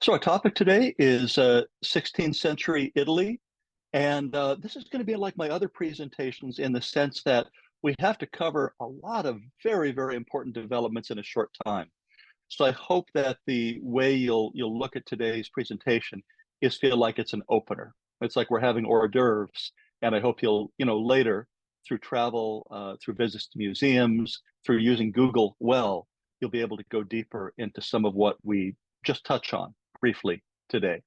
So our topic today is 16th century Italy, and this is going to be like my other presentations in the sense that we have to cover a lot of very, very important developments in a short time. So I hope that the way you'll look at today's presentation is feel like it's an opener. It's like we're having hors d'oeuvres, and I hope you'll, later through travel, through visits to museums, through using Google well, you'll be able to go deeper into some of what we just touch on briefly today.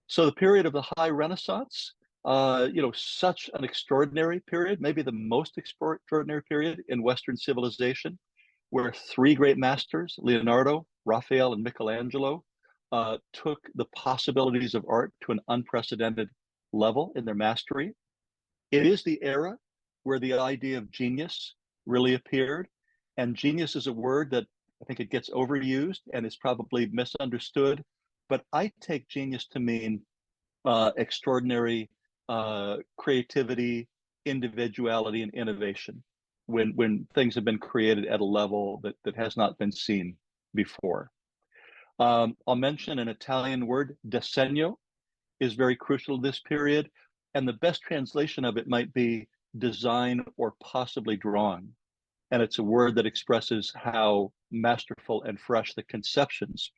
So the period of the High Renaissance, such an extraordinary period, maybe the most extraordinary period in Western civilization, where three great masters, Leonardo, Raphael, and Michelangelo, took the possibilities of art to an unprecedented level in their mastery. It is the era where the idea of genius really appeared. And genius is a word that I think it gets overused and is probably misunderstood. But I take genius to mean extraordinary creativity, individuality, and innovation when things have been created at a level that has not been seen before. I'll mention an Italian word, disegno, is very crucial to this period. And the best translation of it might be design or possibly drawing. And it's a word that expresses how masterful and fresh the conceptions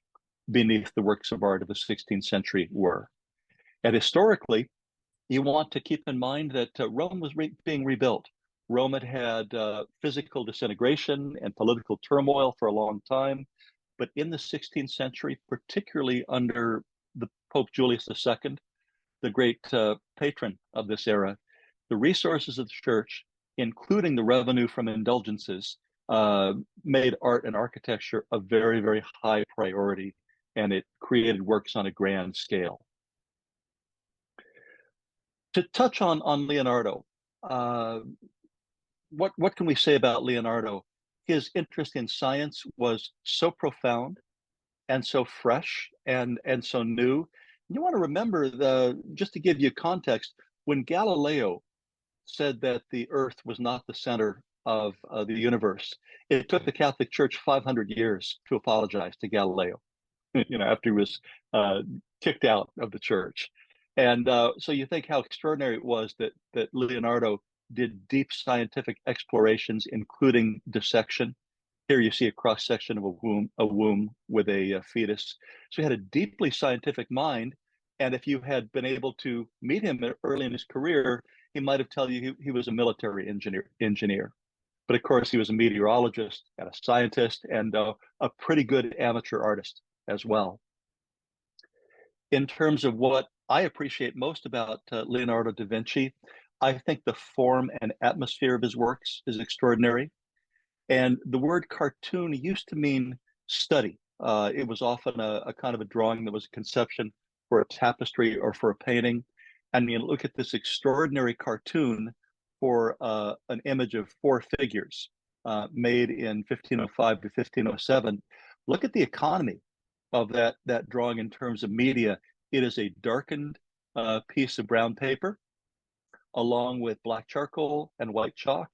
beneath the works of art of the 16th century were. And historically, you want to keep in mind that Rome was being rebuilt. Rome had had physical disintegration and political turmoil for a long time. But in the 16th century, particularly under the Pope Julius II, the great patron of this era, the resources of the church, including the revenue from indulgences, made art and architecture a very, very high priority, and it created works on a grand scale. To touch on Leonardo, what can we say about Leonardo? His interest in science was so profound and so fresh and so new. You want to remember just to give you context, when Galileo said that the Earth was not the center of the universe, it took the Catholic Church 500 years to apologize to Galileo, after he was kicked out of the church. And so you think how extraordinary it was that Leonardo did deep scientific explorations, including dissection. Here you see a cross section of a womb with a fetus. So he had a deeply scientific mind. And if you had been able to meet him early in his career, he might have told you he was a military engineer. But of course, he was a meteorologist and a scientist and a pretty good amateur artist as well. In terms of what I appreciate most about Leonardo da Vinci, I think the form and atmosphere of his works is extraordinary. And the word cartoon used to mean study. It was often a kind of a drawing that was a conception for a tapestry or for a painting. And you look at this extraordinary cartoon for an image of four figures made in 1505 to 1507. Look at the economy of that drawing in terms of media. It is a darkened piece of brown paper along with black charcoal and white chalk.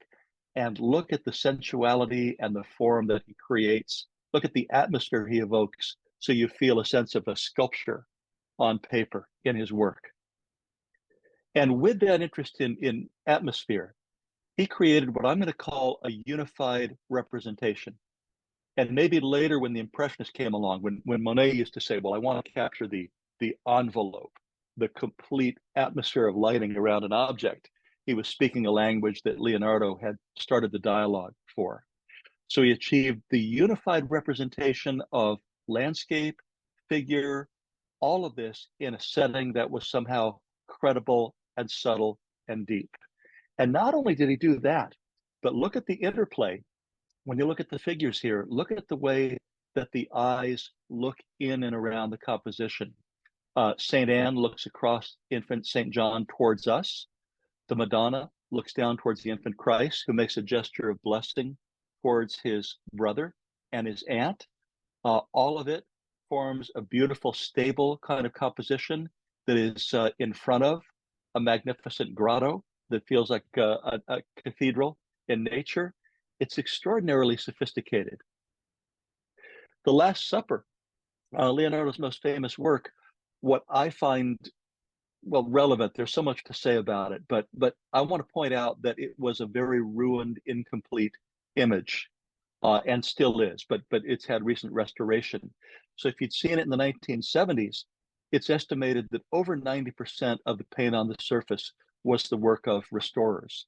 And look at the sensuality and the form that he creates. Look at the atmosphere he evokes, so you feel a sense of a sculpture on paper in his work. And with that interest in atmosphere, he created what I'm going to call a unified representation. And maybe later when the Impressionists came along, when Monet used to say, well, I want to capture the envelope, the complete atmosphere of lighting around an object, he was speaking a language that Leonardo had started the dialogue for. So he achieved the unified representation of landscape, figure, all of this in a setting that was somehow credible and subtle and deep. And not only did he do that, but look at the interplay. When you look at the figures here, look at the way that the eyes look in and around the composition. St. Anne looks across infant St. John towards us. The Madonna looks down towards the infant Christ, who makes a gesture of blessing towards his brother and his aunt. All of it forms a beautiful, stable kind of composition that is in front of a magnificent grotto that feels like a cathedral in nature. It's extraordinarily sophisticated. The Last Supper Leonardo's most famous work, what I find well relevant, there's so much to say about it, but I want to point out that it was a very ruined, incomplete image, and still is, but it's had recent restoration. So if you'd seen it in the 1970s, it's estimated that over 90% of the paint on the surface was the work of restorers,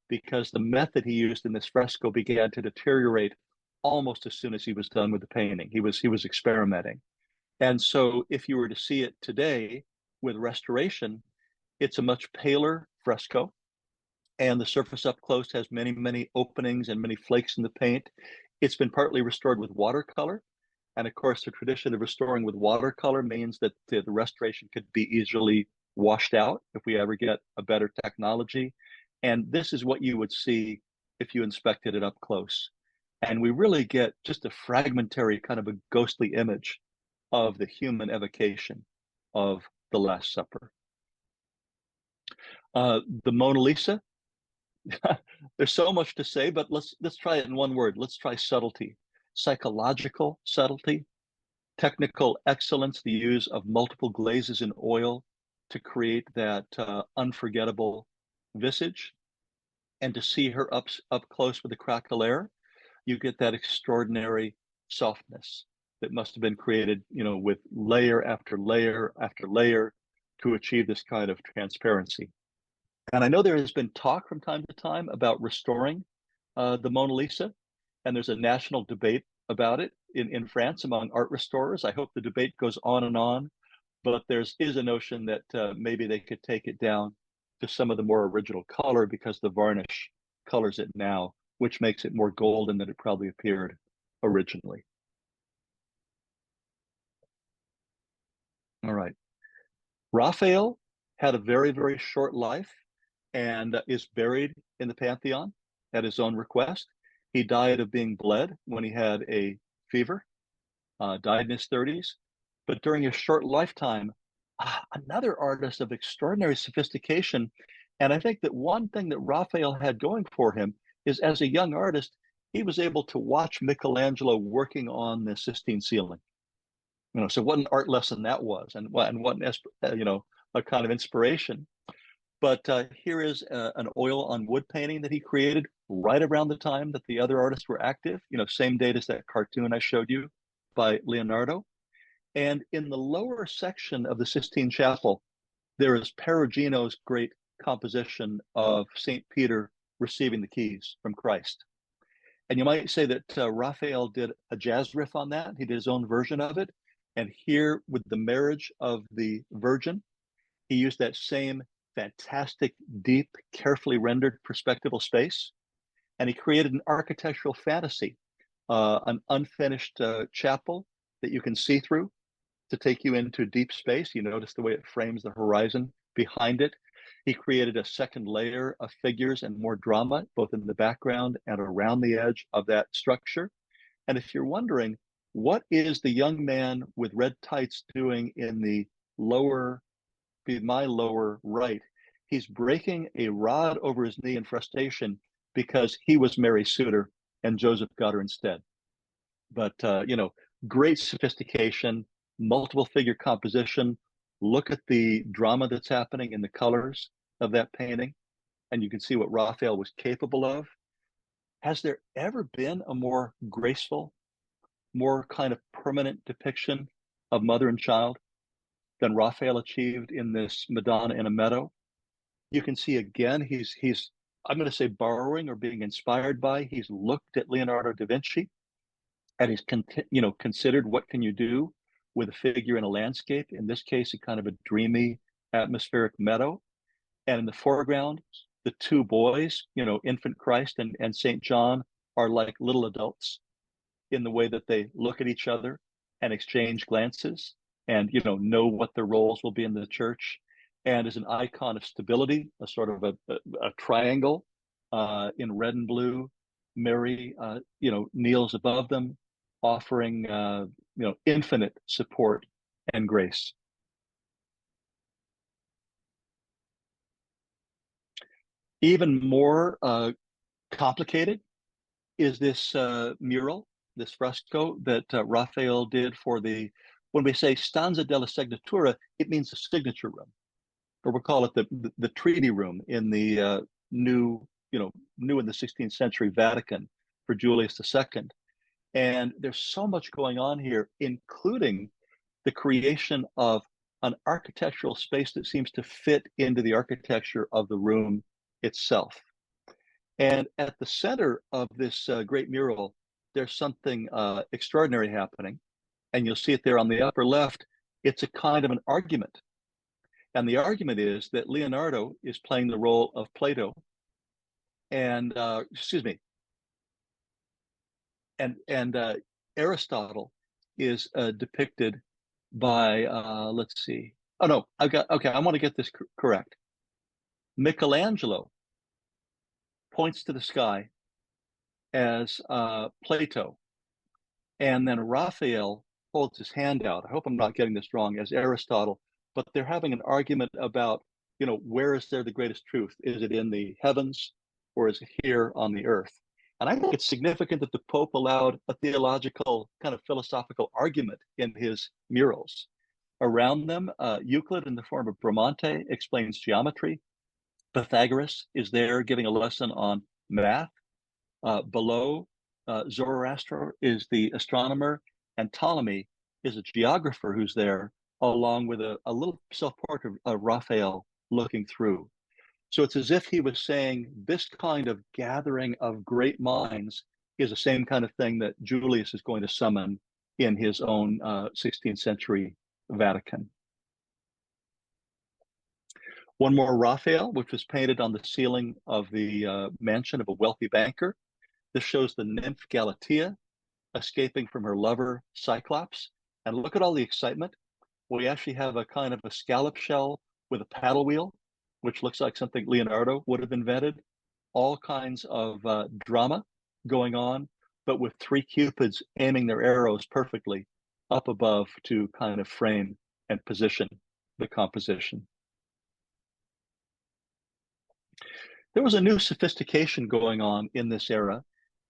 because the method he used in this fresco began to deteriorate almost as soon as he was done with the painting. He was experimenting. And so if you were to see it today with restoration, it's a much paler fresco, and the surface up close has many, many openings and many flakes in the paint. It's been partly restored with watercolor. And of course, the tradition of restoring with watercolor means that the restoration could be easily washed out if we ever get a better technology. And this is what you would see if you inspected it up close. And we really get just a fragmentary, kind of a ghostly image of the human evocation of the Last Supper. The Mona Lisa, there's so much to say, but let's try it in one word. Let's try subtlety, psychological subtlety, technical excellence, the use of multiple glazes in oil to create that unforgettable visage, and to see her up close with the craquelure, you get that extraordinary softness that must have been created, with layer after layer after layer to achieve this kind of transparency. And I know there has been talk from time to time about restoring the Mona Lisa, and there's a national debate about it in France among art restorers. I hope the debate goes on, but is a notion that maybe they could take it down to some of the more original color, because the varnish colors it now, which makes it more golden than it probably appeared originally. All right. Raphael had a very, very short life and is buried in the Pantheon at his own request. He died of being bled when he had a fever, died in his 30s. But during his short lifetime, another artist of extraordinary sophistication. And I think that one thing that Raphael had going for him is, as a young artist, he was able to watch Michelangelo working on the Sistine ceiling. So what an art lesson that was, and what a kind of inspiration. But here is an oil on wood painting that he created right around the time that the other artists were active, same date as that cartoon I showed you by Leonardo. And in the lower section of the Sistine Chapel, there is Perugino's great composition of St. Peter receiving the keys from Christ. And you might say that Raphael did a jazz riff on that. He did his own version of it. And here, with the marriage of the Virgin, he used that same fantastic, deep, carefully rendered perspectival space. And he created an architectural fantasy, an unfinished chapel that you can see through to take you into deep space. You notice the way it frames the horizon behind it. He created a second layer of figures and more drama, both in the background and around the edge of that structure. And if you're wondering, what is the young man with red tights doing in my lower right? He's breaking a rod over his knee in frustration because he was Mary's suitor and Joseph got her instead. But, great sophistication, multiple figure composition. Look at the drama that's happening in the colors of that painting, and you can see what Raphael was capable of. Has there ever been a more graceful, more kind of permanent depiction of mother and child than Raphael achieved in this Madonna in a Meadow? You can see again, he's I'm going to say borrowing or being inspired by. He's looked at Leonardo da Vinci, and he's considered what can you do with a figure in a landscape. In this case, a kind of a dreamy, atmospheric meadow, and in the foreground, the two boys, infant Christ and Saint John, are like little adults in the way that they look at each other and exchange glances, and know what their roles will be in the church. And as an icon of stability, a sort of a triangle in red and blue, Mary kneels above them, offering infinite support and grace. Even more complicated is this mural, this fresco that Raphael did for when we say stanza della segnatura, it means the signature room, or we'll call it the treaty room in the new in the 16th century Vatican for Julius II. And there's so much going on here, including the creation of an architectural space that seems to fit into the architecture of the room itself. And at the center of this great mural, there's something extraordinary happening. And you'll see it there on the upper left. It's a kind of an argument. And the argument is that Leonardo is playing the role of Plato, and Aristotle is depicted by let's see. Oh no, I want to get this correct. Michelangelo points to the sky as Plato, and then Raphael holds his hand out. I hope I'm not getting this wrong, as Aristotle, but they're having an argument about, where is there the greatest truth? Is it in the heavens, or is it here on the earth? And I think it's significant that the Pope allowed a theological kind of philosophical argument in his murals. Around them, Euclid in the form of Bramante explains geometry. Pythagoras is there giving a lesson on math. Below, Zoroaster is the astronomer, and Ptolemy is a geographer who's there, along with a little self-portrait of Raphael looking through. So it's as if he was saying this kind of gathering of great minds is the same kind of thing that Julius is going to summon in his own 16th century Vatican. One more Raphael, which was painted on the ceiling of the mansion of a wealthy banker. This shows the nymph Galatea escaping from her lover Cyclops. And look at all the excitement. We actually have a kind of a scallop shell with a paddle wheel, which looks like something Leonardo would have invented. All kinds of drama going on, but with three cupids aiming their arrows perfectly up above to kind of frame and position the composition. There was a new sophistication going on in this era,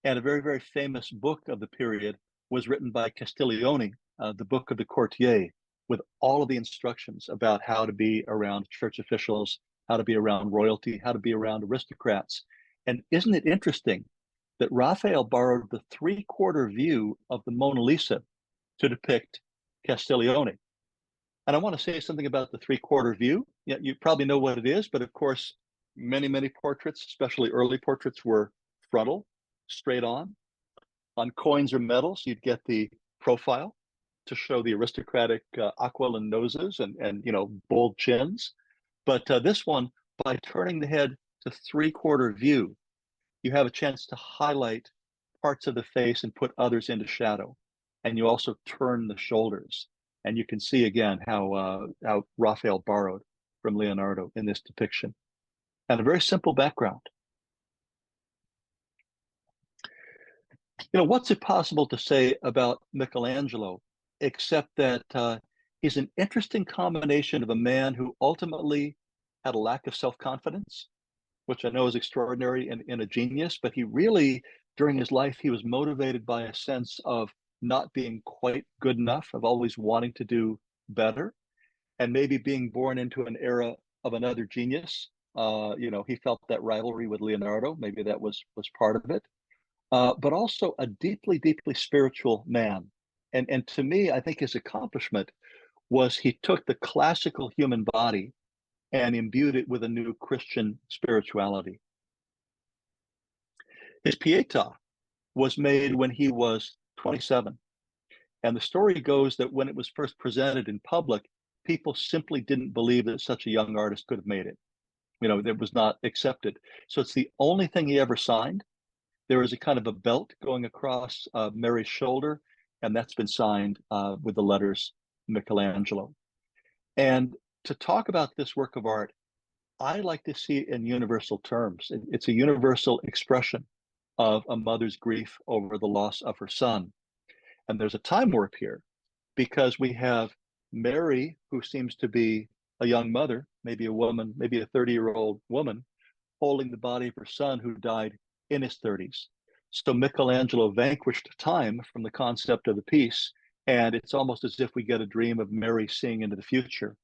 and a very, very famous book of the period was written by Castiglione, the Book of the Courtier, with all of the instructions about how to be around church officials, how to be around royalty, how to be around aristocrats. And isn't it interesting that Raphael borrowed the three-quarter view of the Mona Lisa to depict Castiglione? And I want to say something about the three-quarter view. Yeah, you probably know what it is, but of course, many, many portraits, especially early portraits, were frontal, straight on. On coins or medals, you'd get the profile to show the aristocratic aquiline noses and bold chins. But this one, by turning the head to three-quarter view, you have a chance to highlight parts of the face and put others into shadow. And you also turn the shoulders. And you can see again how Raphael borrowed from Leonardo in this depiction. And a very simple background. What's it possible to say about Michelangelo, except that he's an interesting combination of a man who ultimately had a lack of self-confidence, which I know is extraordinary in a genius, but he really, during his life, he was motivated by a sense of not being quite good enough, of always wanting to do better, and maybe being born into an era of another genius. He felt that rivalry with Leonardo, maybe that was part of it. But also a deeply, deeply spiritual man. And to me, I think his accomplishment was he took the classical human body and imbued it with a new Christian spirituality. His Pietà was made when he was 27. And the story goes that when it was first presented in public, people simply didn't believe that such a young artist could have made it. It was not accepted. So it's the only thing he ever signed. There is a kind of a belt going across Mary's shoulder, and that's been signed with the letters Michelangelo. And to talk about this work of art, I like to see it in universal terms. It's a universal expression of a mother's grief over the loss of her son. And there's a time warp here because we have Mary, who seems to be a young mother, maybe a woman, maybe a 30-year-old woman, holding the body of her son who died in his 30s. So Michelangelo vanquished time from the concept of the piece And it's almost as if we get a dream of Mary seeing into the future.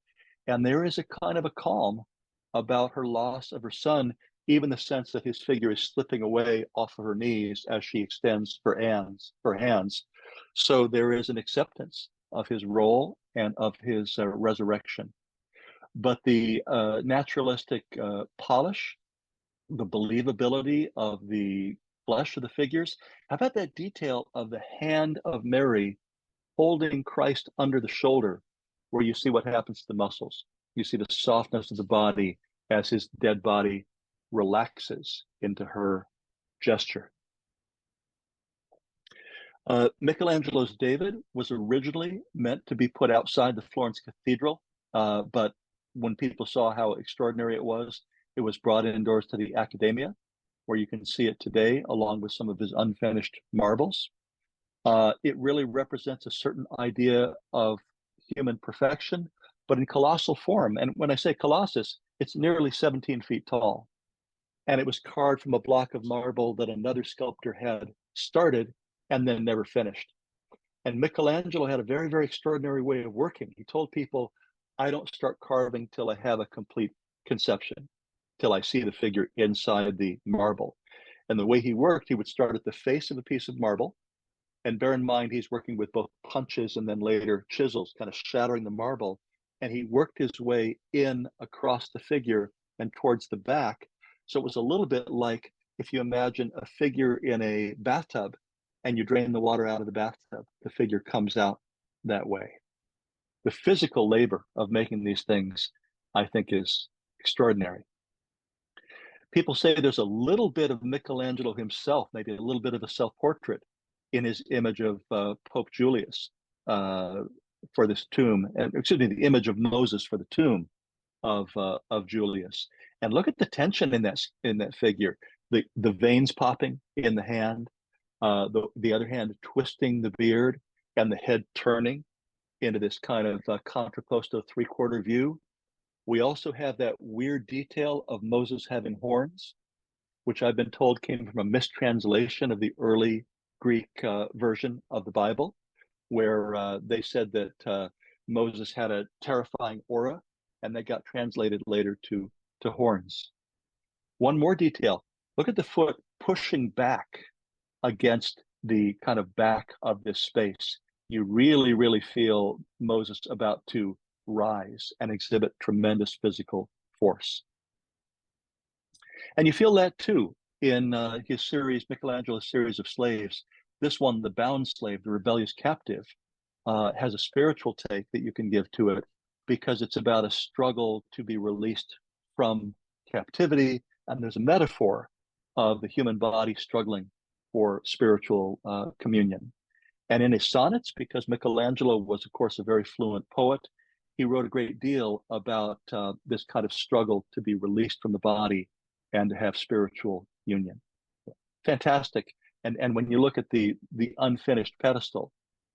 And there is a kind of a calm about her loss of her son, even the sense that his figure is slipping away off of her knees as she extends her hands. So there is an acceptance of his role and of his resurrection. But the naturalistic polish, the believability of the flesh of the figures, how about that detail of the hand of Mary holding Christ under the shoulder, where you see what happens to the muscles. You see the softness of the body as his dead body relaxes into her gesture. Michelangelo's David was originally meant to be put outside the Florence Cathedral, but when people saw how extraordinary it was brought indoors to the Accademia, where you can see it today, along with some of his unfinished marbles. It really represents a certain idea of human perfection, but in colossal form. And when I say colossus, it's nearly 17 feet tall. And it was carved from a block of marble that another sculptor had started and then never finished. And Michelangelo had a very, very extraordinary way of working. He told people, I don't start carving till I have a complete conception, till I see the figure inside the marble. And the way he worked, he would start at the face of a piece of marble. And bear in mind, he's working with both punches and then later chisels, kind of shattering the marble. And he worked his way in across the figure and towards the back. So it was a little bit like if you imagine a figure in a bathtub and you drain the water out of the bathtub, the figure comes out that way. The physical labor of making these things, I think, is extraordinary. People say there's a little bit of Michelangelo himself, maybe a little bit of a self-portrait in his image of Pope Julius for this tomb, and excuse me, the image of Moses for the tomb of Julius. And look at the tension in that figure. The veins popping in the hand, the other hand twisting the beard, and the head turning into this kind of contrapposto three-quarter view. We also have that weird detail of Moses having horns, which I've been told came from a mistranslation of the early Greek version of the Bible, where they said that Moses had a terrifying aura, and that got translated later to horns. One more detail. Look at the foot pushing back against the kind of back of this space. You really, really feel Moses about to rise and exhibit tremendous physical force. And you feel that too in his series, Michelangelo's series of slaves. This one, the bound slave, the rebellious captive, has a spiritual take that you can give to it because it's about a struggle to be released from captivity. And there's a metaphor of the human body struggling for spiritual communion. And in his sonnets, because Michelangelo was, of course, a very fluent poet, he wrote a great deal about this kind of struggle to be released from the body and to have spiritual union. Fantastic. And when you look at the unfinished pedestal,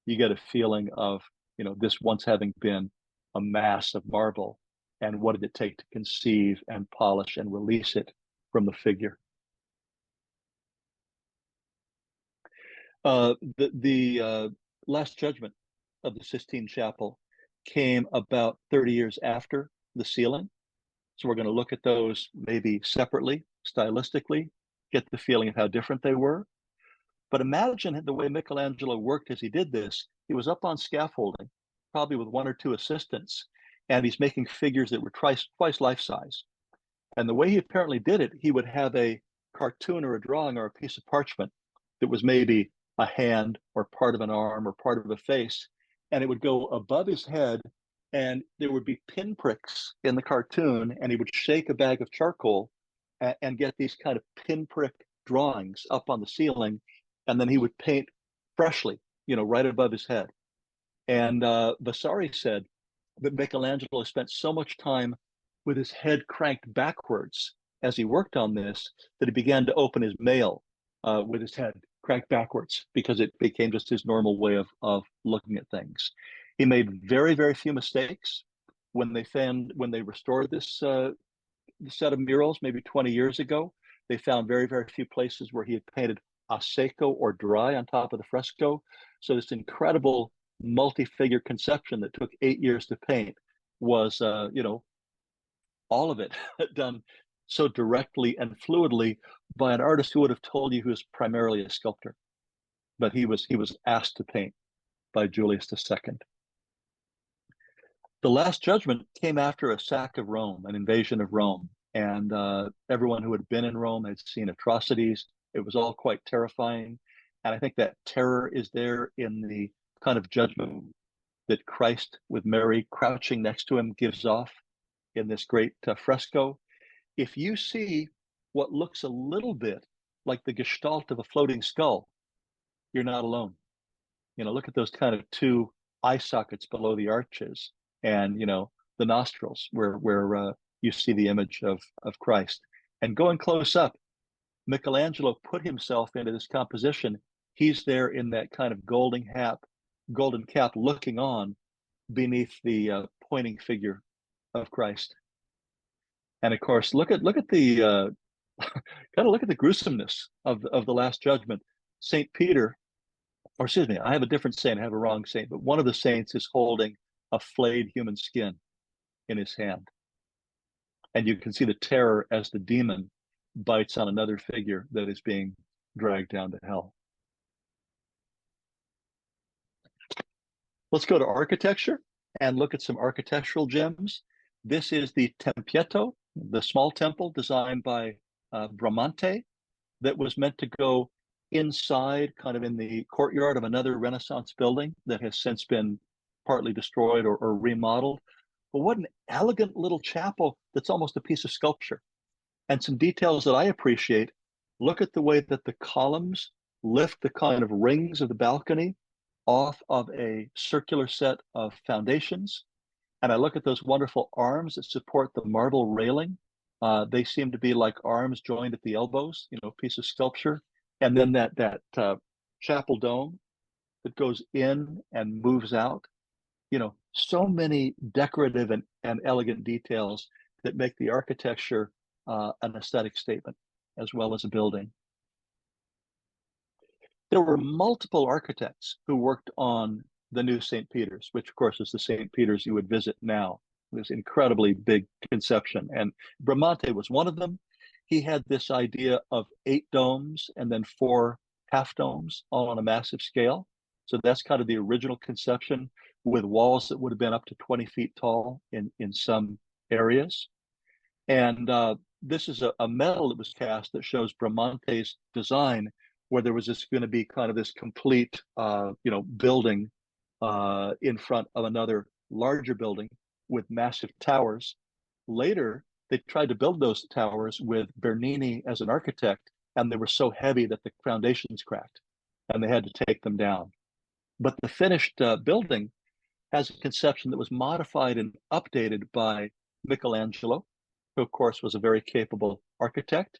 you get a feeling of, this once having been a mass of marble, and what did it take to conceive and polish and release it from the figure. The Last Judgment of the Sistine Chapel came about 30 years after the ceiling. So we're going to look at those maybe separately, stylistically, get the feeling of how different they were. But imagine the way Michelangelo worked as he did this. He was up on scaffolding, probably with one or two assistants, and he's making figures that were twice life size. And the way he apparently did it, he would have a cartoon or a drawing or a piece of parchment that was maybe a hand or part of an arm or part of a face, and it would go above his head, and there would be pinpricks in the cartoon, and he would shake a bag of charcoal and get these kind of pinprick drawings up on the ceiling, and then he would paint freshly, right above his head. And Vasari said that Michelangelo spent so much time with his head cranked backwards as he worked on this that he began to open his mail with his head cranked backwards because it became just his normal way of looking at things. He made very, very few mistakes. When they restored this set of murals maybe 20 years ago, they found very, very few places where he had painted a secco or dry on top of the fresco. So this incredible multi-figure conception that took 8 years to paint was, all of it done so directly and fluidly by an artist who would have told you he was primarily a sculptor, but he was asked to paint by Julius II. The Last Judgment came after a sack of Rome, an invasion of Rome, and everyone who had been in Rome had seen atrocities. It was all quite terrifying, and I think that terror is there in the kind of judgment that Christ, with Mary crouching next to him, gives off in this great fresco. If you see what looks a little bit like the gestalt of a floating skull, you're not alone. Look at those kind of two eye sockets below the arches, and the nostrils where you see the image of Christ. And going close up, Michelangelo put himself into this composition. He's there in that kind of golden cap, looking on beneath the pointing figure of Christ. And of course, look at the look at the gruesomeness of the Last Judgment. Saint Peter, or excuse me, I have a different saint. I have a wrong saint, but one of the saints is holding a flayed human skin in his hand, and you can see the terror as the demon bites on another figure that is being dragged down to hell. Let's go to architecture and look at some architectural gems. This is the Tempietto, the small temple designed by Bramante, that was meant to go inside, kind of in the courtyard of another Renaissance building that has since been partly destroyed or remodeled. But what an elegant little chapel that's almost a piece of sculpture. And some details that I appreciate. Look at the way that the columns lift the kind of rings of the balcony off of a circular set of foundations. And I look at those wonderful arms that support the marble railing. They seem to be like arms joined at the elbows, piece of sculpture. And then that chapel dome that goes in and moves out. So many decorative and elegant details that make the architecture an aesthetic statement as well as a building. There were multiple architects who worked on the new St. Peter's, which of course is the St. Peter's you would visit now. This incredibly big conception. And Bramante was one of them. He had this idea of 8 domes and then 4 half domes, all on a massive scale. So that's kind of the original conception, with walls that would have been up to 20 feet tall in some areas. And this is a medal that was cast that shows Bramante's design, where there was going to be kind of this complete, building in front of another larger building with massive towers. Later, they tried to build those towers with Bernini as an architect, and they were so heavy that the foundations cracked, and they had to take them down. But the finished building has a conception that was modified and updated by Michelangelo, who of course was a very capable architect.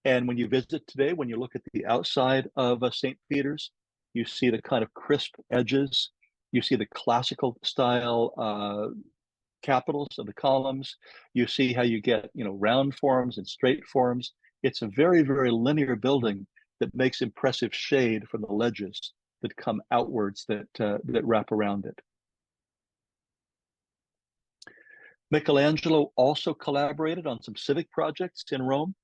And when you visit today, when you look at the outside of St. Peter's, you see the kind of crisp edges. You see the classical style capitals of the columns. You see how you get, round forms and straight forms. It's a very, very linear building that makes impressive shade from the ledges that come outwards that wrap around it. Michelangelo also collaborated on some civic projects in Rome,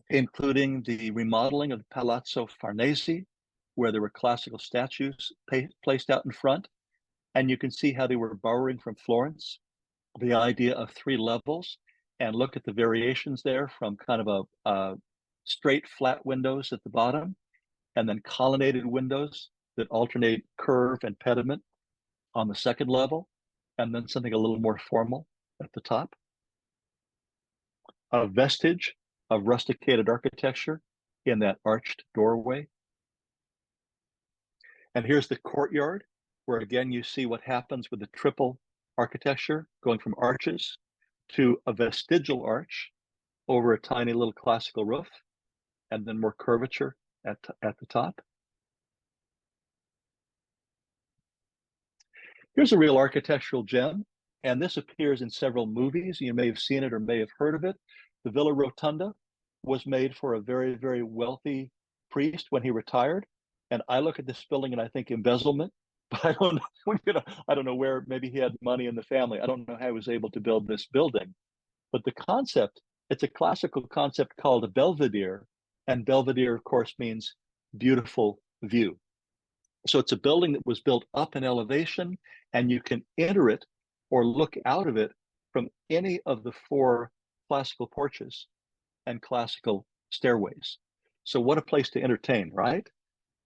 including the remodeling of the Palazzo Farnese, where there were classical statues placed out in front. And you can see how they were borrowing from Florence, the idea of 3 levels, and look at the variations there from kind of a straight flat windows at the bottom, and then colonnaded windows that alternate curve and pediment on the second level, and then something a little more formal at the top. A vestige of rusticated architecture in that arched doorway. And here's the courtyard, where again you see what happens with the triple architecture, going from arches to a vestigial arch over a tiny little classical roof, and then more curvature at the top. Here's a real architectural gem, and this appears in several movies. You may have seen it or may have heard of it. The Villa Rotunda was made for a very, very wealthy priest when he retired. And I look at this building and I think embezzlement. but I don't know, I don't know where, maybe he had money in the family. I don't know how he was able to build this building. But the concept, it's a classical concept called a belvedere. And belvedere, of course, means beautiful view. So it's a building that was built up in elevation, and you can enter it or look out of it from any of the four classical porches and classical stairways. So what a place to entertain, right?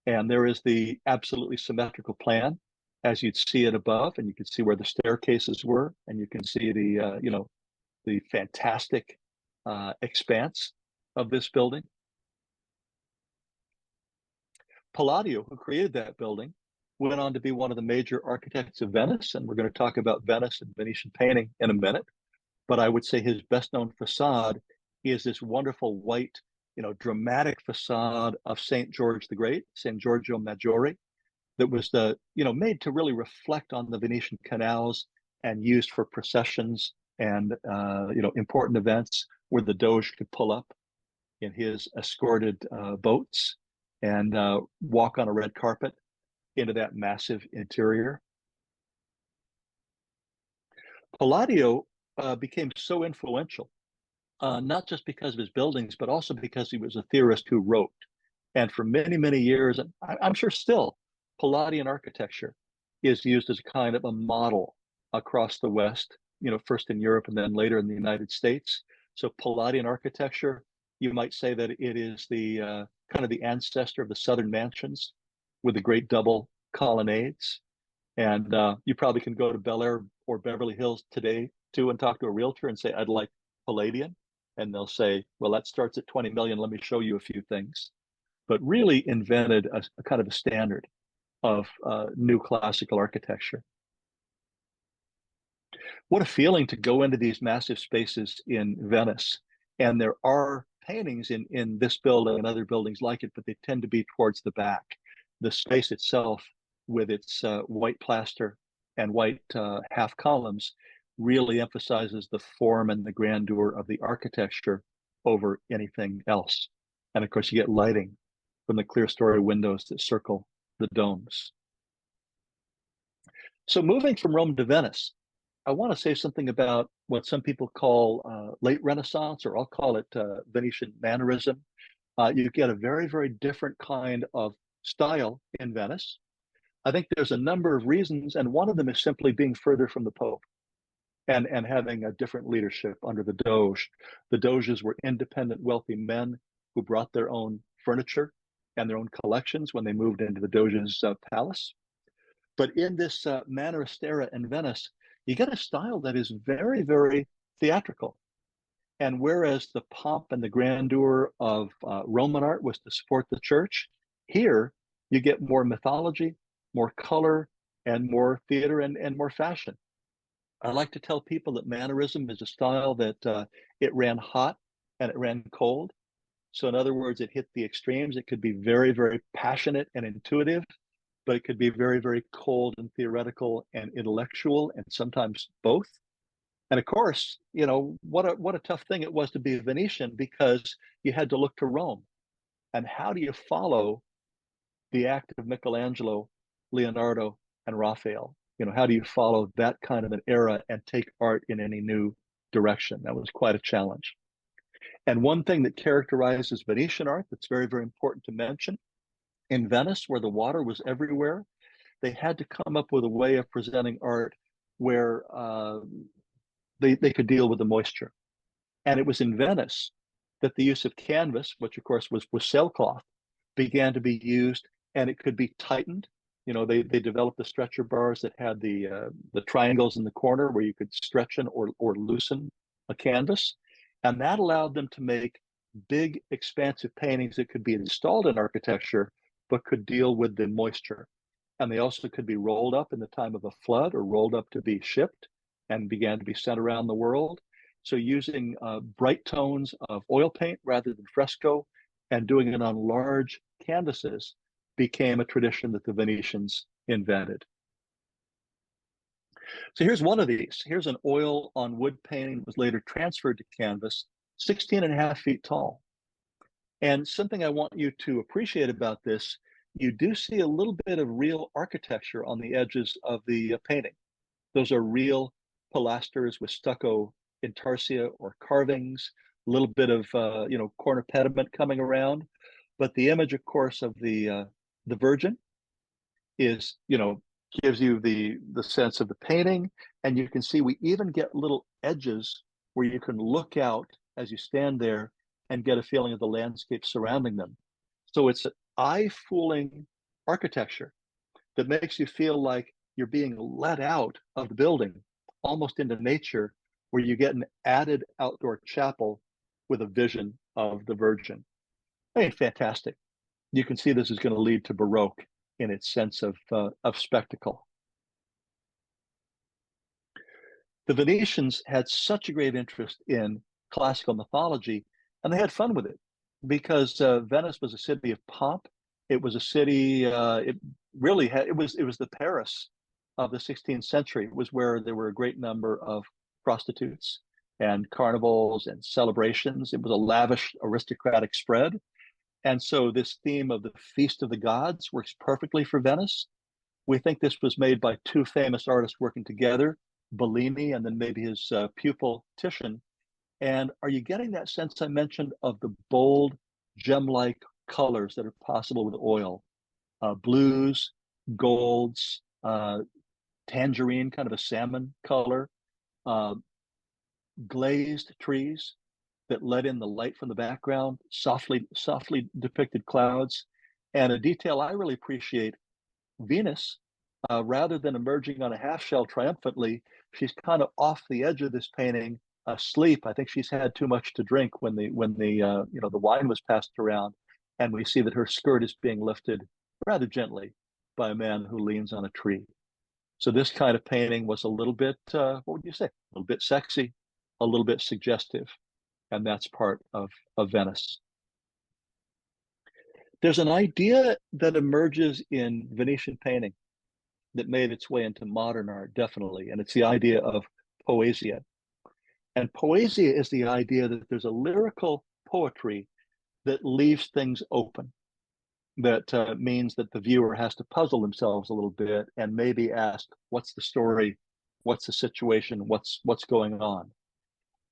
And there is the absolutely symmetrical plan as you'd see it above, and you can see where the staircases were, and you can see the fantastic expanse of this building. Palladio, who created that building, went on to be one of the major architects of Venice, and we're going to talk about Venice and Venetian painting in a minute. But I would say his best-known facade is this wonderful white, dramatic facade of St. George the Great, St. Giorgio Maggiore, that was made to really reflect on the Venetian canals and used for processions and important events where the Doge could pull up in his escorted boats and walk on a red carpet into that massive interior. Palladio became so influential, not just because of his buildings, but also because he was a theorist who wrote. And for many, many years, and I'm sure still, Palladian architecture is used as a kind of a model across the West, first in Europe and then later in the United States. So Palladian architecture, you might say that it is the kind of the ancestor of the Southern mansions with the great double colonnades. And you probably can go to Bel Air or Beverly Hills today too and talk to a realtor and say, I'd like Palladian. And they'll say, well, that starts at 20 million. Let me show you a few things. But really invented a kind of a standard of new classical architecture. What a feeling to go into these massive spaces in Venice. And there are paintings in this building and other buildings like it, but they tend to be towards the back. The space itself, with its white plaster and white half columns, really emphasizes the form and the grandeur of the architecture over anything else. And of course, you get lighting from the clear story windows that circle the domes. So moving from Rome to Venice, I want to say something about what some people call late Renaissance, or I'll call it Venetian Mannerism. You get a very, very different kind of style in Venice. I think there's a number of reasons, and one of them is simply being further from the Pope and having a different leadership under the Doge. The Doges were independent, wealthy men who brought their own furniture and their own collections when they moved into the Doge's palace. But in this Mannerist era in Venice, you get a style that is very, very theatrical. And whereas the pomp and the grandeur of Roman art was to support the church, here you get more mythology, more color, and more theater and more fashion. I like to tell people that Mannerism is a style that it ran hot and it ran cold. So in other words, it hit the extremes. It could be very, very passionate and intuitive, but it could be very, very cold and theoretical and intellectual, and sometimes both. And of course, what a tough thing it was to be a Venetian, because you had to look to Rome. And how do you follow the act of Michelangelo, Leonardo, and Raphael? How do you follow that kind of an era and take art in any new direction? That was quite a challenge. And one thing that characterizes Venetian art that's very, very important to mention, in Venice, where the water was everywhere, they had to come up with a way of presenting art where they could deal with the moisture. And it was in Venice that the use of canvas, which of course was sailcloth, began to be used, and it could be tightened. They developed the stretcher bars that had the triangles in the corner where you could stretch or loosen a canvas. And that allowed them to make big, expansive paintings that could be installed in architecture, but could deal with the moisture. And they also could be rolled up in the time of a flood or rolled up to be shipped and began to be sent around the world. So using bright tones of oil paint rather than fresco and doing it on large canvases became a tradition that the Venetians invented. So here's one of these. Here's an oil on wood painting that was later transferred to canvas, 16 and a half feet tall. And something I want you to appreciate about this you do see a little bit of real architecture on the edges of the painting. Those are real pilasters with stucco intarsia or carvings, a little bit of corner pediment coming around. But the image, of course, of the Virgin is, gives you the sense of the painting, and you can see we even get little edges where you can look out as you stand there and get a feeling of the landscape surrounding them. So it's an eye-fooling architecture that makes you feel like you're being let out of the building, almost into nature, where you get an added outdoor chapel with a vision of the Virgin. I mean, fantastic. You can see this is going to lead to Baroque in its sense of spectacle. The Venetians had such a great interest in classical mythology, and they had fun with it because Venice was a city of pomp. It was a city. It really had. It was the Paris of the 16th century. It was where there were a great number of prostitutes and carnivals and celebrations. It was a lavish aristocratic spread. And so this theme of the Feast of the Gods works perfectly for Venice. We think this was made by two famous artists working together, Bellini and then maybe his pupil Titian. And are you getting that sense I mentioned of the bold, gem-like colors that are possible with oil? Blues, golds, tangerine, kind of a salmon color, uh, glazed trees that let in the light from the background, softly depicted clouds. And a detail I really appreciate, Venus, rather than emerging on a half shell triumphantly, she's kind of off the edge of this painting, asleep. I think she's had too much to drink when the wine was passed around, and we see that her skirt is being lifted rather gently by a man who leans on a tree. So this kind of painting was a little bit, what would you say? A little bit sexy, a little bit suggestive, and that's part of Venice. There's an idea that emerges in Venetian painting that made its way into modern art, definitely, and it's the idea of poesia. And poesia is the idea that there's a lyrical poetry that leaves things open, that means that the viewer has to puzzle themselves a little bit and maybe ask, what's the story? What's the situation? What's going on?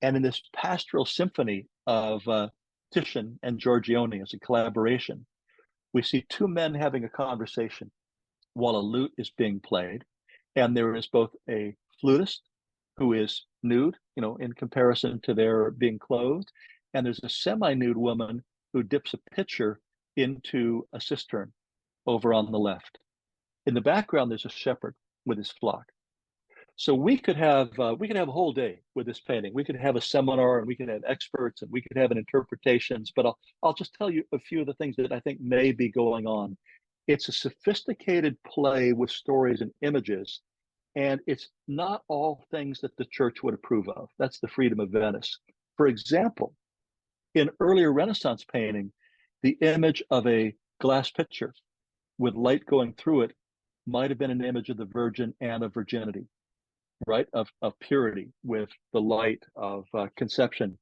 And in this pastoral symphony of Titian and Giorgione as a collaboration, we see two men having a conversation while a lute is being played. And there is both a flutist who is nude, in comparison to their being clothed. And there's a semi-nude woman who dips a pitcher into a cistern over on the left. In the background, there's a shepherd with his flock. So we could have a whole day with this painting. We could have a seminar, and we could have experts, and we could have an interpretations. But I'll just tell you a few of the things that I think may be going on. It's a sophisticated play with stories and images, and it's not all things that the church would approve of. That's the freedom of Venice. For example, in earlier Renaissance painting, the image of a glass pitcher with light going through it might have been an image of the Virgin and of virginity, right? Of purity with the light of conception,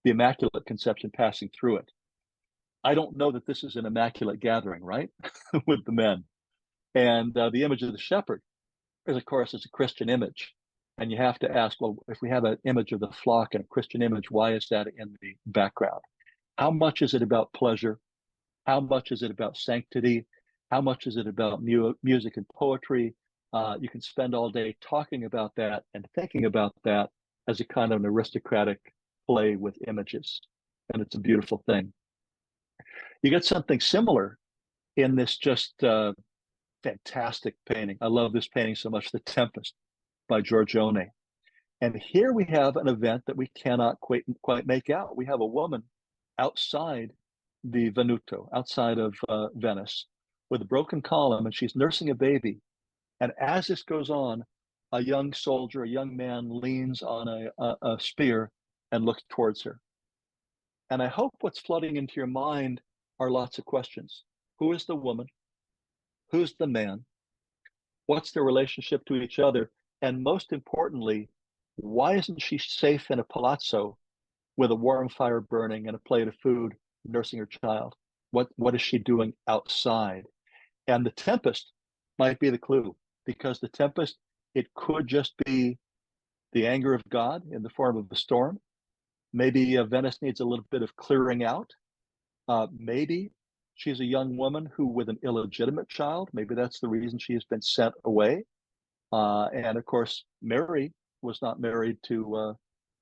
the Immaculate Conception passing through it. I don't know that this is an immaculate gathering, right? With the men. And the image of the shepherd is, of course, is a Christian image. And you have to ask, well, if we have an image of the flock and a Christian image, why is that in the background? How much is it about pleasure? How much is it about sanctity? How much is it about music and poetry? You can spend all day talking about that and thinking about that as a kind of an aristocratic play with images. And it's a beautiful thing. You get something similar in this just fantastic painting. I love this painting so much, The Tempest by Giorgione. And here we have an event that we cannot quite make out. We have a woman outside the Venuto, outside of Venice, with a broken column, and she's nursing a baby. And as this goes on, a young soldier, a young man leans on a spear and looks towards her. And I hope what's flooding into your mind are lots of questions. Who is the woman? Who's the man? What's their relationship to each other? And most importantly, why isn't she safe in a palazzo with a warm fire burning and a plate of food, nursing her child? What is she doing outside? And the tempest might be the clue, because the tempest, it could just be the anger of God in the form of the storm. Maybe Venice needs a little bit of clearing out. Maybe she's a young woman who, with an illegitimate child, maybe that's the reason she has been sent away. And of course, Mary was not married to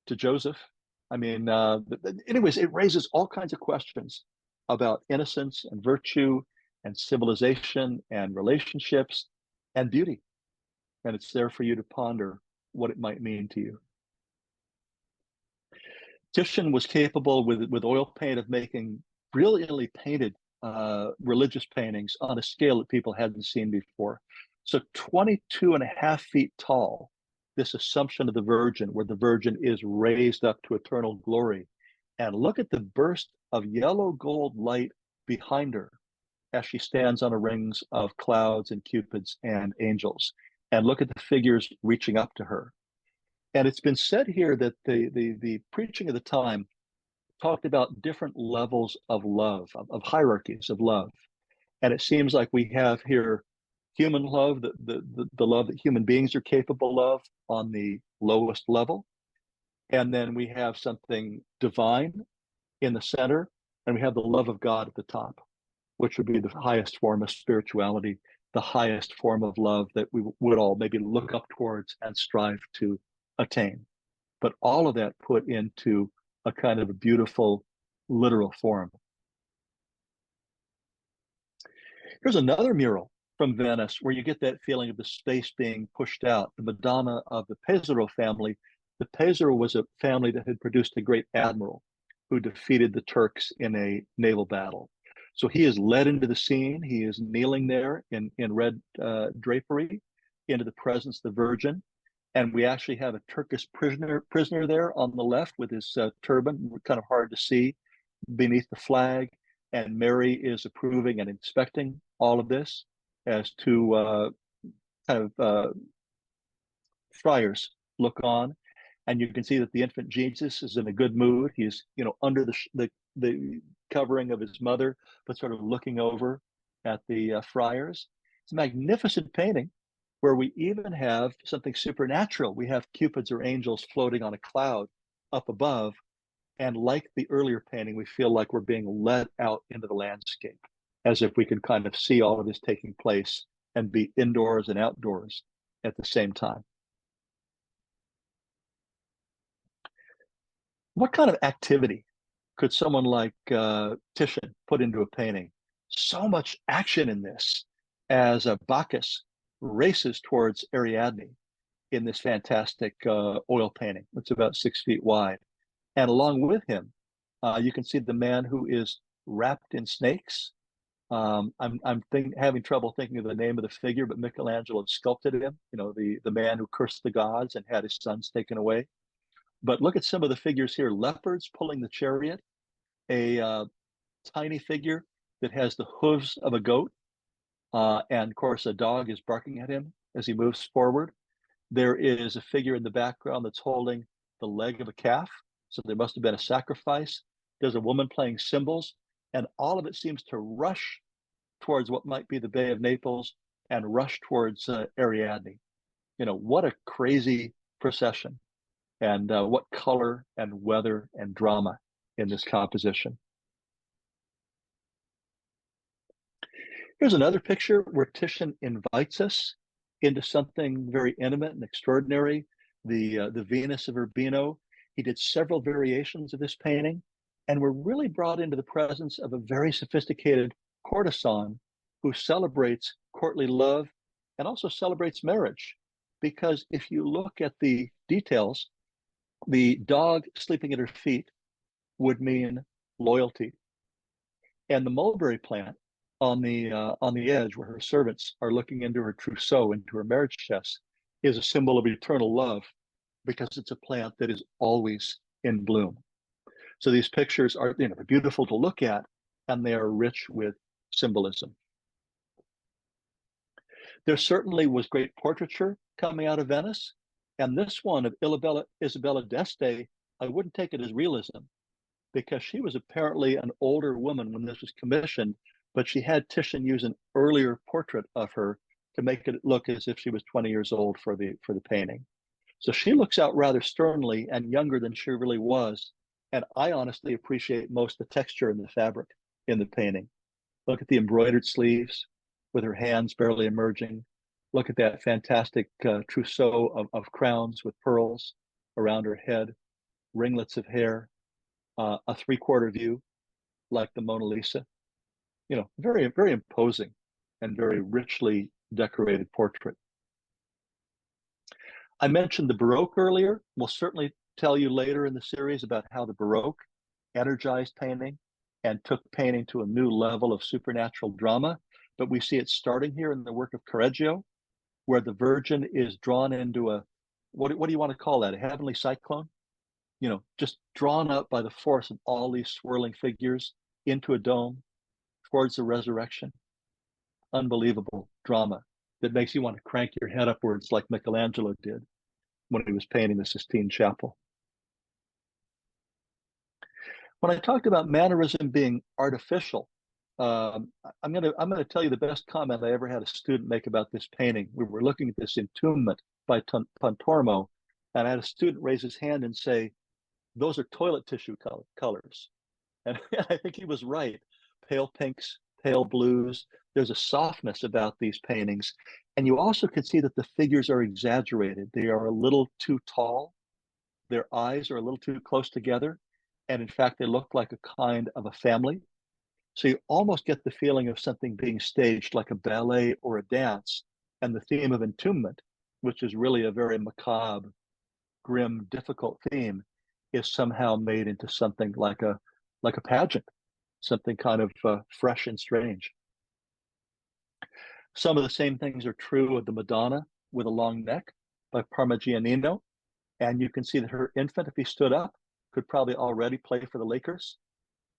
Joseph. I mean, anyways, it raises all kinds of questions about innocence and virtue and civilization and relationships and beauty. And it's there for you to ponder what it might mean to you. Titian was capable with oil paint of making brilliantly painted religious paintings on a scale that people hadn't seen before. So 22 and a half feet tall, this Assumption of the Virgin, where the Virgin is raised up to eternal glory. And look at the burst of yellow gold light behind her as she stands on the rings of clouds and cupids and angels. And look at the figures reaching up to her. And it's been said here that the preaching of the time talked about different levels of love, of hierarchies of love. And it seems like we have here human love, the love that human beings are capable of on the lowest level. And then we have something divine in the center, and we have the love of God at the top, which would be the highest form of spirituality, the highest form of love that we would all maybe look up towards and strive to attain. But all of that put into a kind of a beautiful literal form. Here's another mural from Venice where you get that feeling of the space being pushed out. The Madonna of the Pesaro family. The Pesaro was a family that had produced a great admiral who defeated the Turks in a naval battle. So he is led into the scene. He is kneeling there in red drapery into the presence of the Virgin. And we actually have a Turkish prisoner there on the left with his turban, kind of hard to see beneath the flag. And Mary is approving and inspecting all of this as two kind of friars look on. And you can see that the infant Jesus is in a good mood. He's, under the covering of his mother, but sort of looking over at the friars. It's a magnificent painting where we even have something supernatural. We have cupids or angels floating on a cloud up above. And like the earlier painting, we feel like we're being led out into the landscape, as if we can kind of see all of this taking place and be indoors and outdoors at the same time. What kind of activity could someone like Titian put into a painting? So much action in this as Bacchus races towards Ariadne in this fantastic oil painting. It's about 6 feet wide. And along with him, you can see the man who is wrapped in snakes. I'm having trouble thinking of the name of the figure, but Michelangelo sculpted him, the man who cursed the gods and had his sons taken away. But look at some of the figures here. Leopards pulling the chariot, a tiny figure that has the hooves of a goat. And of course, a dog is barking at him as he moves forward. There is a figure in the background that's holding the leg of a calf. So there must have been a sacrifice. There's a woman playing cymbals, and all of it seems to rush towards what might be the Bay of Naples and rush towards Ariadne. What a crazy procession, and what color and weather and drama in this composition. Here's another picture where Titian invites us into something very intimate and extraordinary, the Venus of Urbino. He did several variations of this painting, and we're really brought into the presence of a very sophisticated courtesan who celebrates courtly love and also celebrates marriage. Because if you look at the details, the dog sleeping at her feet would mean loyalty. And the mulberry plant on the edge where her servants are looking into her trousseau, into her marriage chest, is a symbol of eternal love, because it's a plant that is always in bloom. So these pictures are, they're beautiful to look at, and they are rich with symbolism. There certainly was great portraiture coming out of Venice, and this one of Isabella d'Este, I wouldn't take it as realism, because she was apparently an older woman when this was commissioned, but she had Titian use an earlier portrait of her to make it look as if she was 20 years old for the painting. So she looks out rather sternly and younger than she really was. And I honestly appreciate most the texture and the fabric in the painting. Look at the embroidered sleeves with her hands barely emerging. Look at that fantastic trousseau of crowns with pearls around her head, ringlets of hair, a three-quarter view like the Mona Lisa. You know, very, very imposing and very richly decorated portrait. I mentioned the Baroque earlier. We'll certainly tell you later in the series about how the Baroque energized painting and took painting to a new level of supernatural drama. But we see it starting here in the work of Correggio, where the Virgin is drawn into a, what do you want to call that? A heavenly cyclone? You know, just drawn up by the force of all these swirling figures into a dome towards the resurrection. Unbelievable drama that makes you want to crank your head upwards like Michelangelo did when he was painting the Sistine Chapel. When I talked about mannerism being artificial, I'm gonna tell you the best comment I ever had a student make about this painting. We were looking at this entombment by Pontormo, and I had a student raise his hand and say, "Those are toilet tissue colors," and I think he was right. Pale pinks, pale blues. There's a softness about these paintings, and you also can see that the figures are exaggerated. They are a little too tall. Their eyes are a little too close together, and in fact, they look like a kind of a family. So you almost get the feeling of something being staged like a ballet or a dance. And the theme of entombment, which is really a very macabre, grim, difficult theme, is somehow made into something like a pageant, something kind of fresh and strange. Some of the same things are true of the Madonna with a long neck by Parmigianino. And you can see that her infant, if he stood up, could probably already play for the Lakers.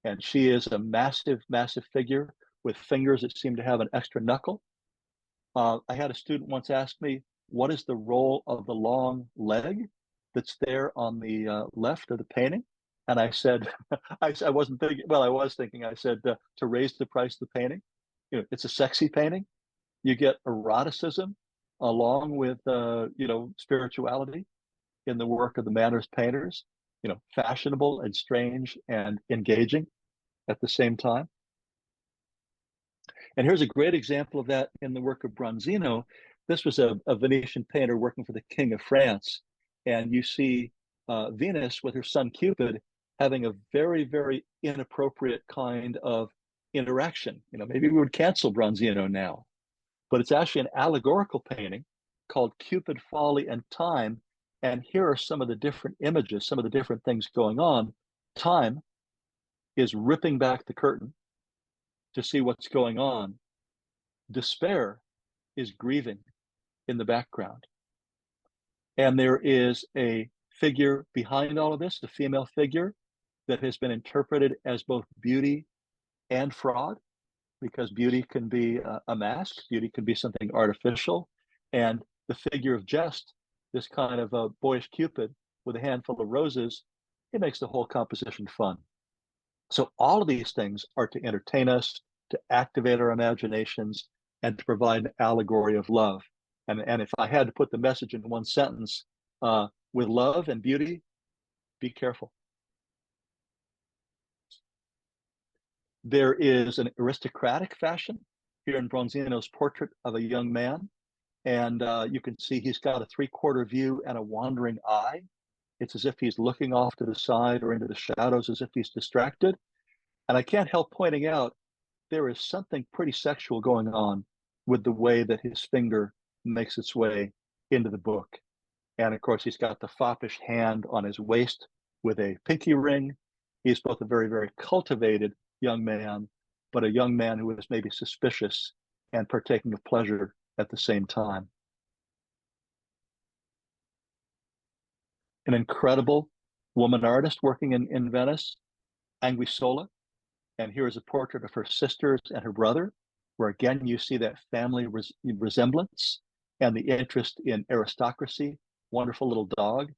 And she is a massive, massive figure with fingers that seem to have an extra knuckle. I had a student once ask me, what is the role of the long leg that's there on the left of the painting? And I said, I wasn't thinking, well, I was thinking, I said, to raise the price of the painting. You know, it's a sexy painting. You get eroticism along with, spirituality in the work of the Mannerist painters, you know, fashionable and strange and engaging at the same time. And here's a great example of that in the work of Bronzino. This was a Venetian painter working for the King of France. And you see Venus with her son Cupid having a very, very inappropriate kind of interaction. You know, maybe we would cancel Bronzino now, but it's actually an allegorical painting called Cupid, Folly, and Time. And here are some of the different images, some of the different things going on. Time is ripping back the curtain to see what's going on. Despair is grieving in the background. And there is a figure behind all of this, the female figure, that has been interpreted as both beauty and fraud, because beauty can be a mask, beauty can be something artificial. And the figure of jest, this kind of a boyish Cupid with a handful of roses, it makes the whole composition fun. So all of these things are to entertain us, to activate our imaginations, and to provide an allegory of love. And if I had to put the message in one sentence, with love and beauty, be careful. There is an aristocratic fashion here in Bronzino's portrait of a young man. And you can see he's got a three-quarter view and a wandering eye. It's as if he's looking off to the side or into the shadows, as if he's distracted. And I can't help pointing out there is something pretty sexual going on with the way that his finger makes its way into the book. And of course, he's got the foppish hand on his waist with a pinky ring. He's both a very, very cultivated young man, but a young man who is maybe suspicious and partaking of pleasure at the same time. An incredible woman artist working in Venice, Anguissola. And here is a portrait of her sisters and her brother, where again you see that family resemblance and the interest in aristocracy. Wonderful little dog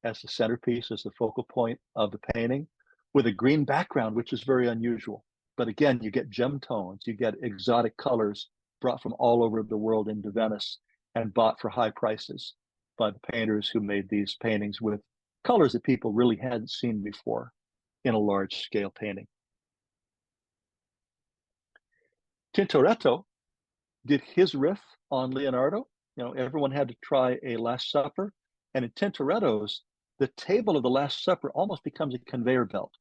as the centerpiece, as the focal point of the painting, with a green background, which is very unusual. But again, you get gem tones, you get exotic colors brought from all over the world into Venice and bought for high prices by the painters who made these paintings with colors that people really hadn't seen before in a large scale painting. Tintoretto did his riff on Leonardo. Everyone had to try a Last Supper. And in Tintoretto's, the table of the Last Supper almost becomes a conveyor belt.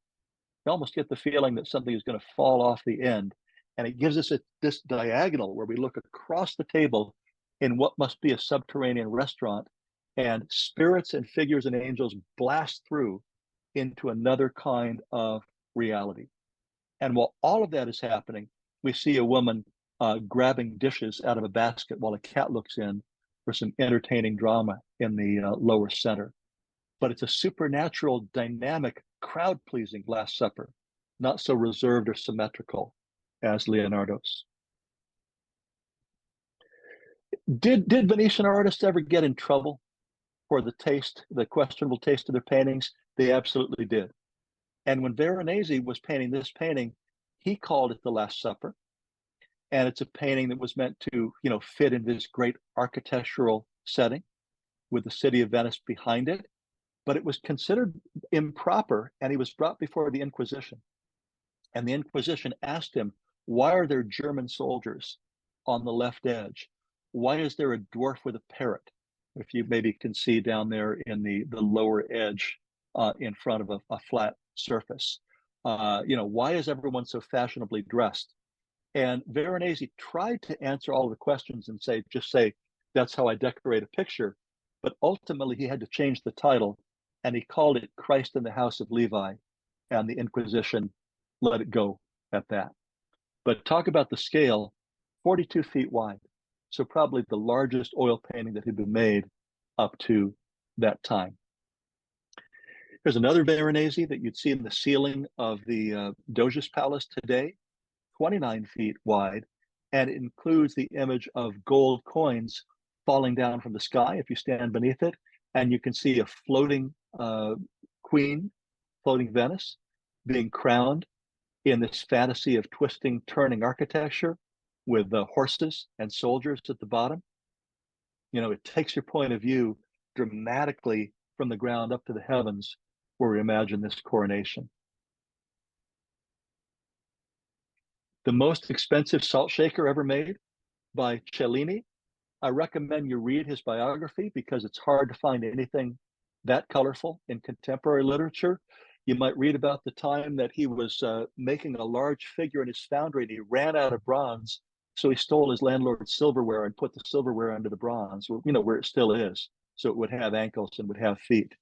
You almost get the feeling that something is going to fall off the end. And it gives us this diagonal where we look across the table in what must be a subterranean restaurant, and spirits and figures and angels blast through into another kind of reality. And while all of that is happening, we see a woman grabbing dishes out of a basket while a cat looks in for some entertaining drama in the lower center. But it's a supernatural, dynamic, crowd-pleasing Last Supper, not so reserved or symmetrical as Leonardo's. Did Venetian artists ever get in trouble for the questionable taste of their paintings? They absolutely did. And when Veronese was painting this painting, he called it the Last Supper. And it's a painting that was meant to, fit in this great architectural setting with the city of Venice behind it. But it was considered improper, and he was brought before the Inquisition. And the Inquisition asked him, why are there German soldiers on the left edge? Why is there a dwarf with a parrot? If you maybe can see down there in the lower edge in front of a flat surface. Why is everyone so fashionably dressed? And Veronese tried to answer all of the questions and just say, that's how I decorate a picture. But ultimately, he had to change the title, and he called it Christ in the House of Levi, and the Inquisition let it go at that. But talk about the scale, 42 feet wide. So probably the largest oil painting that had been made up to that time. There's another Veronese that you'd see in the ceiling of the Doge's Palace today, 29 feet wide, and it includes the image of gold coins falling down from the sky if you stand beneath it, and you can see a floating queen, floating Venice, being crowned in this fantasy of twisting, turning architecture with horses and soldiers at the bottom. It takes your point of view dramatically from the ground up to the heavens where we imagine this coronation. The most expensive salt shaker ever made by Cellini. I recommend you read his biography because it's hard to find anything that colorful in contemporary literature. You might read about the time that he was making a large figure in his foundry and he ran out of bronze. So he stole his landlord's silverware and put the silverware under the bronze, where it still is. So it would have ankles and would have feet.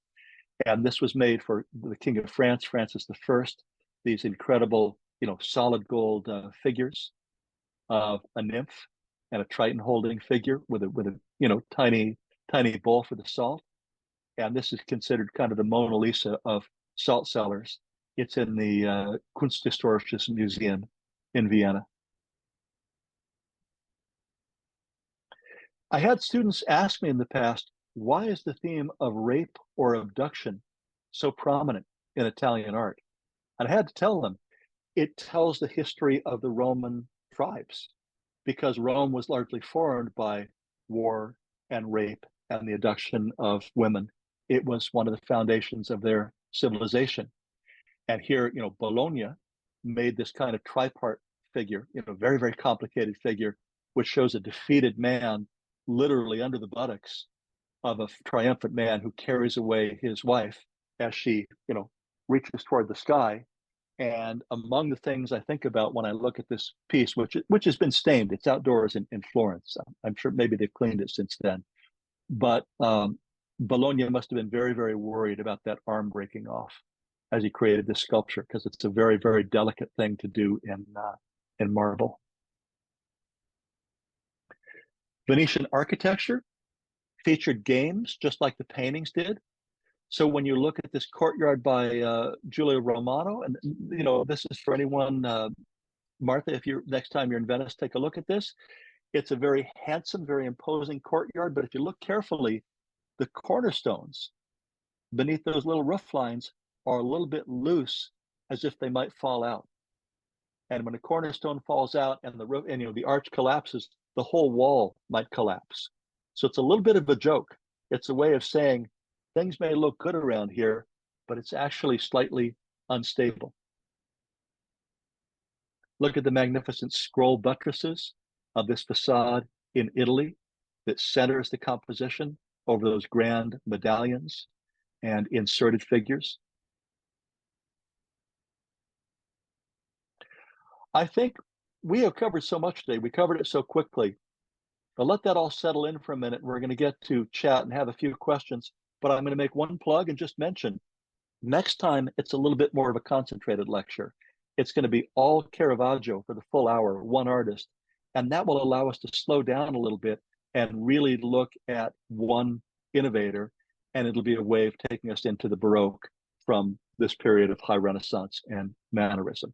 And this was made for the King of France, Francis I, these incredible, solid gold figures of a nymph and a Triton holding figure with a tiny bowl for the salt. And this is considered kind of the Mona Lisa of salt cellars. It's in the Kunsthistorisches Museum in Vienna. I had students ask me in the past, why is the theme of rape or abduction so prominent in Italian art? And I had to tell them, it tells the history of the Roman tribes, because Rome was largely formed by war and rape and the abduction of women. It was one of the foundations of their civilization. And here, Bologna made this kind of tripart figure, very, very complicated figure, which shows a defeated man literally under the buttocks of a triumphant man who carries away his wife as she, reaches toward the sky. And among the things I think about when I look at this piece, which has been stained, it's outdoors in Florence. I'm sure maybe they've cleaned it since then. But Bologna must have been very, very worried about that arm breaking off as he created this sculpture, because it's a very, very delicate thing to do in marble. Venetian architecture featured games just like the paintings did. So when you look at this courtyard by Giulio Romano, and this is for anyone, Martha, if you're next time you're in Venice, take a look at this. It's a very handsome, very imposing courtyard, but if you look carefully, the cornerstones beneath those little roof lines are a little bit loose, as if they might fall out. And when a cornerstone falls out and the roof and the arch collapses, the whole wall might collapse. So it's a little bit of a joke. It's a way of saying things may look good around here, but it's actually slightly unstable. Look at the magnificent scroll buttresses of this facade in Italy that centers the composition over those grand medallions and inserted figures. I think we have covered so much today. We covered it so quickly. But let that all settle in for a minute. We're going to get to chat and have a few questions. But I'm going to make one plug and just mention next time it's a little bit more of a concentrated lecture. It's going to be all Caravaggio for the full hour, one artist. And that will allow us to slow down a little bit and really look at one innovator. And it'll be a way of taking us into the Baroque from this period of High Renaissance and Mannerism.